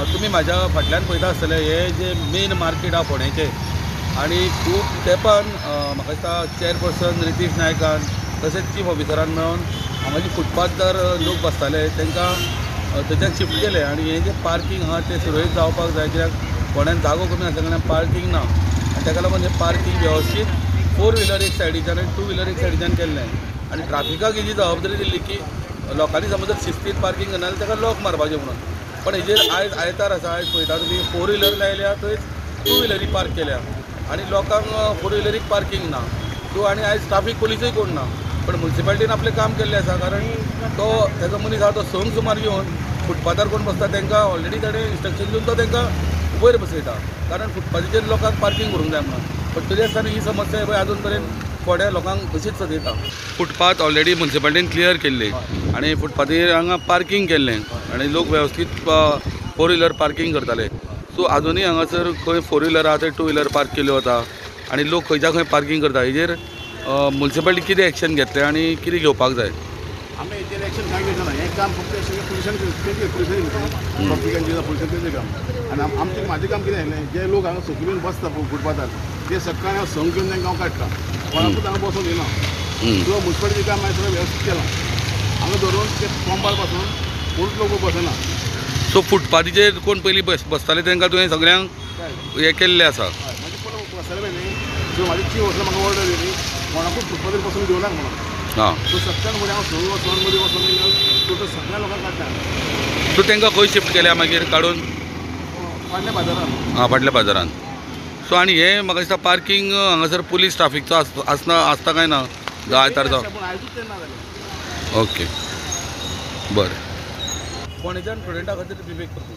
तुम्ही माझ्या फाटल्यान पळयता आसतले हे जे मेन मार्केट आहा फोंडेचें आनी खूब तेंपान म्हाका दिसता चेअरपर्सन रितीश नायकान तशेंच चीफ ऑफिसरान मेळून हांगा जे फुटपाथार लोक बसताले तांकां थंयच्यान शिफ्ट केले आनी हें जें पार्कींग आहा तें सुरळीत जावपाक जाय कित्याक फोंड्यान जागो कमी आसल्या कारणान पार्कींग ना आनी ताका लागून हें पार्कींग वेवस्थीत 4 व्हिलर एक सायडीच्यान आनी 2 व्हिलर एक सायडीच्यान केल्लें आनी ट्राफिकाक ही जी जबाबदारी दिल्ली की लोकांनी समज जर शिस्तीत पार्कींग करना जाल्यार ताका लॉक मारपाचें म्हणून पण हेजेर आयज आयतार आसा आयज पळयता तुमी 4 व्हिलर लायल्या थंय 2 व्हिलरी पार्क केल्या आनी लोकांक 4 व्हिलरीक पार्कींग ना सो आनी आयज ट्राफीक पुलीसय कोण ना पण म्युन्सिपालिटीन आपलें काम केल्लें आसा कारण तो तेजो मनीस आहा तो संक सुमार येवन फुटपाथार कोण बसता तांकां ऑलरेडी ताणें इन्स्ट्रक्शन दिवन तो तांकां वयर बसयता कारण फुटपाथाचेर लोकांक पार्कींग करूंक जाय म्हणून पण तरी आसतना ही समस्या पळय आजून पर्यंत थोड्या लोकांक अशीच सतयता फुटपाथ ऑलरेडी म्युन्सिपालिटीन क्लियर केल्ली आनी फुटपाथेर हांगा पार्कींग केल्लें आनी लोक वेवस्थीत 4 व्हिलर पार्कींग करताले सो आजुनूय हांगासर खंय 4 व्हिलर आहा थंय 2 व्हिलर पार्क केल्यो वता आनी लोक खंयच्या खंय पार्कींग करता हेजेर म्युन्सिपालिटी कितें एक्शन घेतलें आनी कितें घेवपाक जाय आमी हेजेर एक्शन कांय घेतलें हें काम फक्त पुलिसांनी पुलिसांचें काम आनी आमचें म्हाजें काम कितें आसलें जे लोक हांगा सकयल्यान बसता फुटपाथार ते सकाळीं हांव संक घेवन तांकां हांव काडटा कोणाकूच हांगा बसून दिना सो म्युन्सिपालिटी काम हांवें सगळें वेवस्थीत केलां हांगा धरून ते पंपार बसून कोण लोक बसना सो फुटपाथीचेर कोण पयलीं बसताले तांकां तुवें सगळ्यांक हें केल्लें आसा म्हाजे कोण बसताले पळय न्ही सो म्हाजी चीफ वचून म्हाका ऑर्डर दिली कोणाकूच फुटपाथार बसून घेवनाका म्हणून हां सो सकाळीं फुडें हांव संक वचून मदीं वचून टोटल सगळ्या लोकांक काडटा सो तांकां खंय शिफ्ट केल्या मागीर काडून फाटल्या बाजारान फाटल्या बाजारान सो आनी हें म्हाका दिसता पार्कींग हांगासर पुलीस ट्राफिकचो आसता काय ना आयतारचो पूण आयजूच तेन्ना जालें ओके बरें फोंडेच्यान स्टुडंटा खातीर विवेक करता